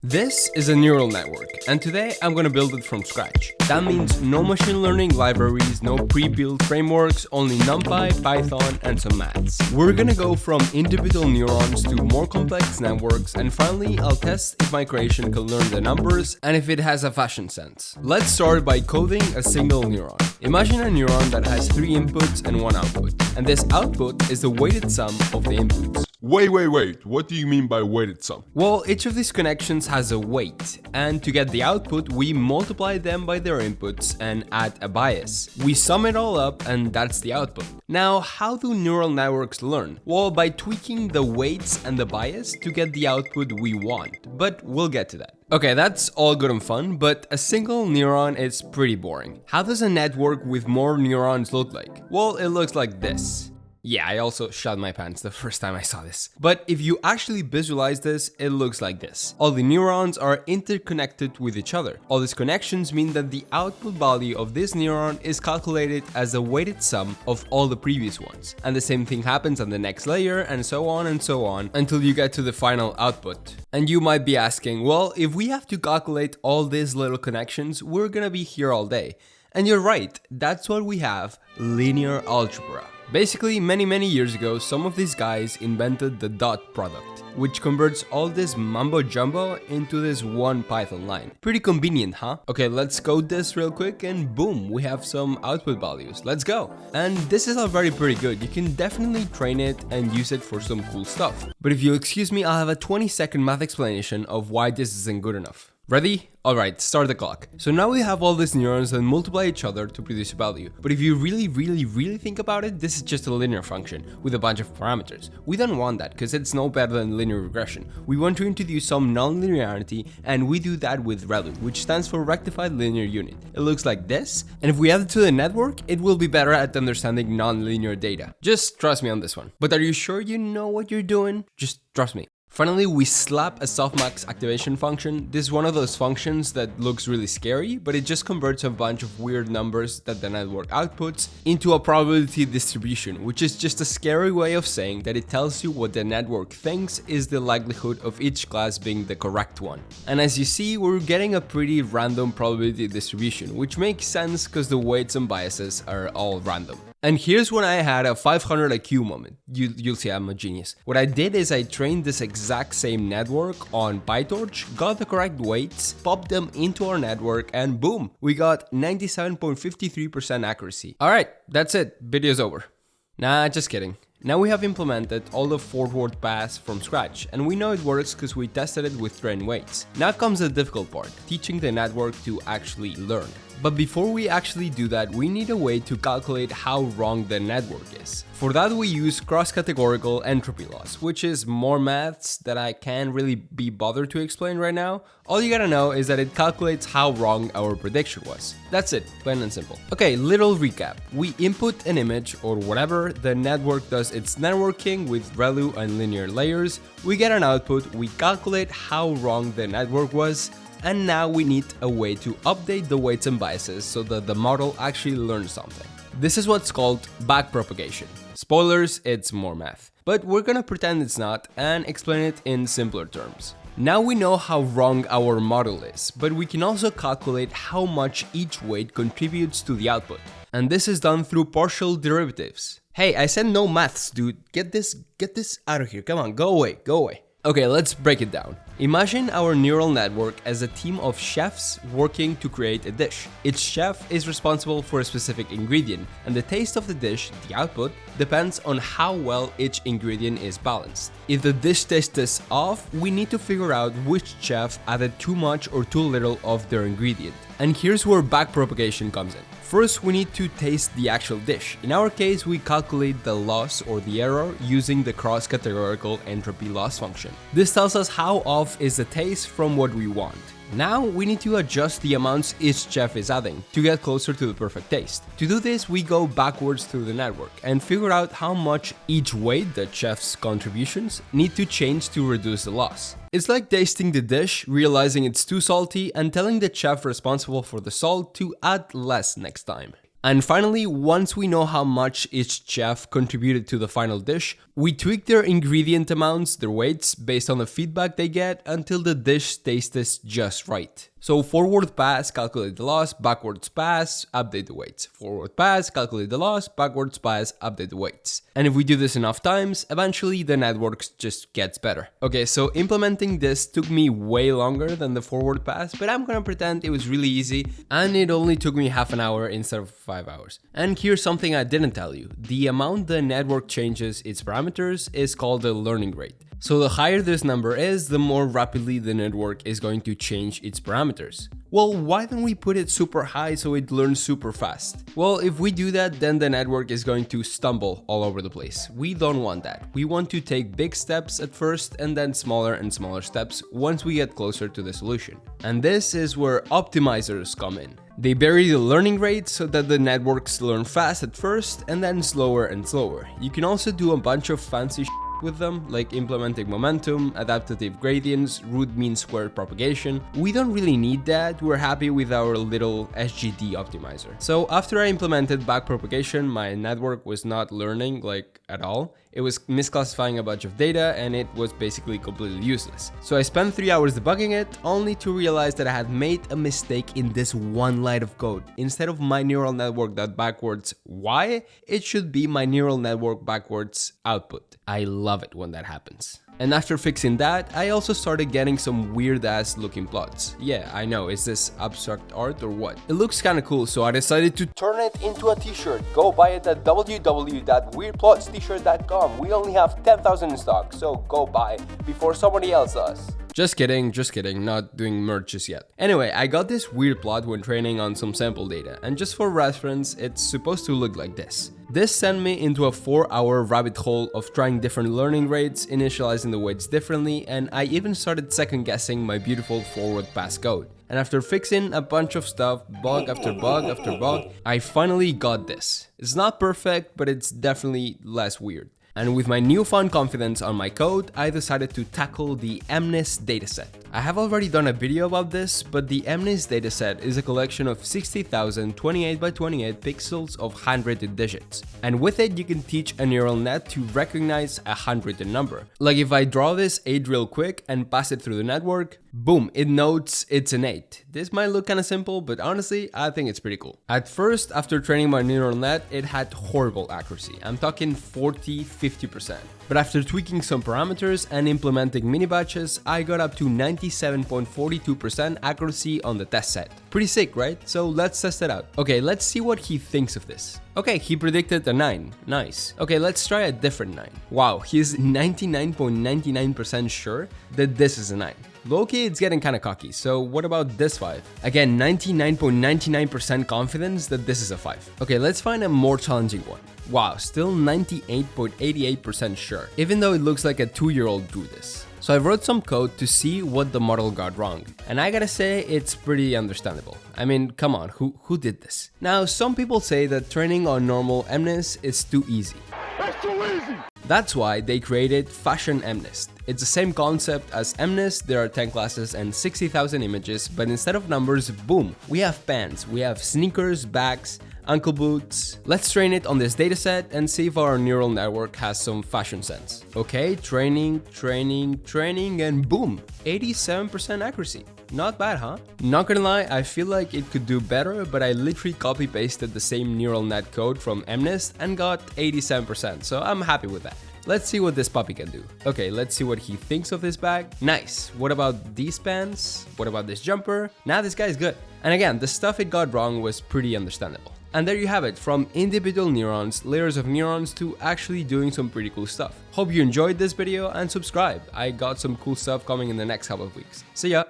This is a neural network, and today I'm gonna build it from scratch. That means no machine learning libraries, no pre-built frameworks, only Numpy, Python, and some maths. We're gonna go from individual neurons to more complex networks, and finally I'll test if my creation can learn the numbers and if it has a fashion sense. Let's start by coding a single neuron. Imagine a neuron that has 3 inputs and 1 output, and this output is the weighted sum of the inputs. Wait, what do you mean by weighted sum? Well, each of these connections has a weight, and to get the output, we multiply them by their inputs and add a bias. We sum it all up, and that's the output. Now, how do neural networks learn? Well, by tweaking the weights and the bias to get the output we want, but we'll get to that. Okay, that's all good and fun, but a single neuron is pretty boring. How does a network with more neurons look like? Well, it looks like this. Yeah, I also shot my pants the first time I saw this. But if you actually visualize this, it looks like this. All the neurons are interconnected with each other. All these connections mean that the output value of this neuron is calculated as a weighted sum of all the previous ones. And the same thing happens on the next layer, and so on until you get to the final output. And you might be asking, well, if we have to calculate all these little connections, we're gonna be here all day. And you're right, that's what we have, linear algebra. Basically, many years ago, some of these guys invented the dot product, which converts all this mumbo jumbo into this one Python line. Pretty convenient, huh? Okay, let's code this real quick and boom, we have some output values. Let's go. And this is already pretty good. You can definitely train it and use it for some cool stuff. But if you'll excuse me, I'll have a 20-second math explanation of why this isn't good enough. Ready? Alright, start the clock. So now we have all these neurons that multiply each other to produce a value. But if you really think about it, this is just a linear function with a bunch of parameters. We don't want that because it's no better than linear regression. We want to introduce some non-linearity, and we do that with ReLU, which stands for Rectified Linear Unit. It looks like this, and if we add it to the network, it will be better at understanding non-linear data. Just trust me on this one. But are you sure you know what you're doing? Just trust me. Finally, we slap a softmax activation function. This is one of those functions that looks really scary, but it just converts a bunch of weird numbers that the network outputs into a probability distribution, which is just a scary way of saying that it tells you what the network thinks is the likelihood of each class being the correct one. And as you see, we're getting a pretty random probability distribution, which makes sense because the weights and biases are all random. And here's when I had a 500 IQ moment. You'll see I'm a genius. What I did is I trained this exact same network on PyTorch, got the correct weights, popped them into our network, and boom, we got 97.53% accuracy. Alright, that's it. Video's over. Nah, just kidding. Now we have implemented all the forward paths from scratch, and we know it works because we tested it with trained weights. Now comes the difficult part, teaching the network to actually learn. But before we actually do that, we need a way to calculate how wrong the network is. For that, we use cross-categorical entropy loss, which is more maths that I can't really be bothered to explain right now. All you gotta know is that it calculates how wrong our prediction was. That's it, plain and simple. Okay, little recap. We input an image or whatever, the network does its networking with ReLU and linear layers, we get an output, we calculate how wrong the network was, and now we need a way to update the weights and biases so that the model actually learns something. This is what's called backpropagation. Spoilers, it's more math. But we're gonna pretend it's not and explain it in simpler terms. Now we know how wrong our model is, but we can also calculate how much each weight contributes to the output. And this is done through partial derivatives. Hey, I said no maths, dude. Get this out of here. Come on, go away. Okay, let's break it down. Imagine our neural network as a team of chefs working to create a dish. Each chef is responsible for a specific ingredient, and the taste of the dish, the output, depends on how well each ingredient is balanced. If the dish taste is off, we need to figure out which chef added too much or too little of their ingredient. And here's where backpropagation comes in. First, we need to taste the actual dish. In our case, we calculate the loss or the error using the cross-categorical entropy loss function. This tells us how off is the taste from what we want. Now we need to adjust the amounts each chef is adding to get closer to the perfect taste. To do this, we go backwards through the network and figure out how much each weight, the chef's contributions, need to change to reduce the loss. It's like tasting the dish, realizing it's too salty, and telling the chef responsible for the salt to add less next time. And finally, once we know how much each chef contributed to the final dish, we tweak their ingredient amounts, their weights, based on the feedback they get until the dish tastes just right. So forward pass, calculate the loss, backwards pass, update the weights. Forward pass, calculate the loss, backwards pass, update the weights. And if we do this enough times, eventually the network just gets better. Okay, so implementing this took me way longer than the forward pass, but I'm gonna pretend it was really easy and it only took me half an hour instead of 5 hours. And here's something I didn't tell you. The amount the network changes its parameters is called the learning rate. So the higher this number is, the more rapidly the network is going to change its parameters. Well, why don't we put it super high so it learns super fast? Well, if we do that, then the network is going to stumble all over the place. We don't want that. We want to take big steps at first and then smaller and smaller steps once we get closer to the solution. And this is where optimizers come in. They vary the learning rate so that the networks learn fast at first and then slower and slower. You can also do a bunch of fancy with them, like implementing momentum, adaptive gradients, root mean squared propagation. We don't really need that, we're happy with our little SGD optimizer. So after I implemented backpropagation, my network was not learning at all. It was misclassifying a bunch of data and it was basically completely useless. So I spent 3 hours debugging it, only to realize that I had made a mistake in this one line of code. Instead of my neural network backwards y, it should be my neural network backwards output. I love it when that happens. And after fixing that, I also started getting some weird ass looking plots. Yeah, I know, is this abstract art or what? It looks kinda cool, so I decided to turn it into a t-shirt. Go buy it at www.weirdplotst-shirt.com. We only have 10,000 in stock, so go buy before somebody else does. Just kidding, not doing merch just yet. Anyway, I got this weird plot when training on some sample data, and just for reference, it's supposed to look like this. This sent me into a 4-hour rabbit hole of trying different learning rates, initializing the weights differently, and I even started second guessing my beautiful forward pass code. And after fixing a bunch of stuff, bug after bug after bug, I finally got this. It's not perfect, but it's definitely less weird. And with my newfound confidence on my code, I decided to tackle the MNIST dataset. I have already done a video about this, but the MNIST dataset is a collection of 60,000 28 by 28 pixels of handwritten digits. And with it, you can teach a neural net to recognize a handwritten number. Like if I draw this 8 real quick and pass it through the network, boom, it notes it's an 8. This might look kinda simple, but honestly, I think it's pretty cool. At first, after training my neural net, it had horrible accuracy. I'm talking 40–50%. But after tweaking some parameters and implementing mini batches, I got up to 97.42% accuracy on the test set. Pretty sick, right? So let's test it out. Okay, let's see what he thinks of this. Okay, he predicted a 9. Nice. Okay, let's try a different 9. Wow, he's 99.99% sure that this is a 9. Low-key, it's getting kinda cocky, so what about this 5? Again, 99.99% confidence that this is a 5. Okay, let's find a more challenging one. Wow, still 98.88% sure, even though it looks like a 2-year-old drew this. So I wrote some code to see what the model got wrong, and I gotta say it's pretty understandable. I mean, come on, who did this? Now, some people say that training on normal MNIST is too easy. That's too easy! That's why they created Fashion MNIST. It's the same concept as MNIST, there are 10 classes and 60,000 images, but instead of numbers, boom, we have pants, we have sneakers, bags, ankle boots. Let's train it on this dataset and see if our neural network has some fashion sense. Okay, training, and boom, 87% accuracy. Not bad, huh? Not gonna lie, I feel like it could do better, but I literally copy-pasted the same neural net code from MNIST and got 87%, so I'm happy with that. Let's see what this puppy can do. Okay, let's see what he thinks of this bag. Nice. What about these pants? What about this jumper? Now this guy's good. And again, the stuff it got wrong was pretty understandable. And there you have it, from individual neurons, layers of neurons, to actually doing some pretty cool stuff. Hope you enjoyed this video and subscribe. I got some cool stuff coming in the next couple of weeks. See ya!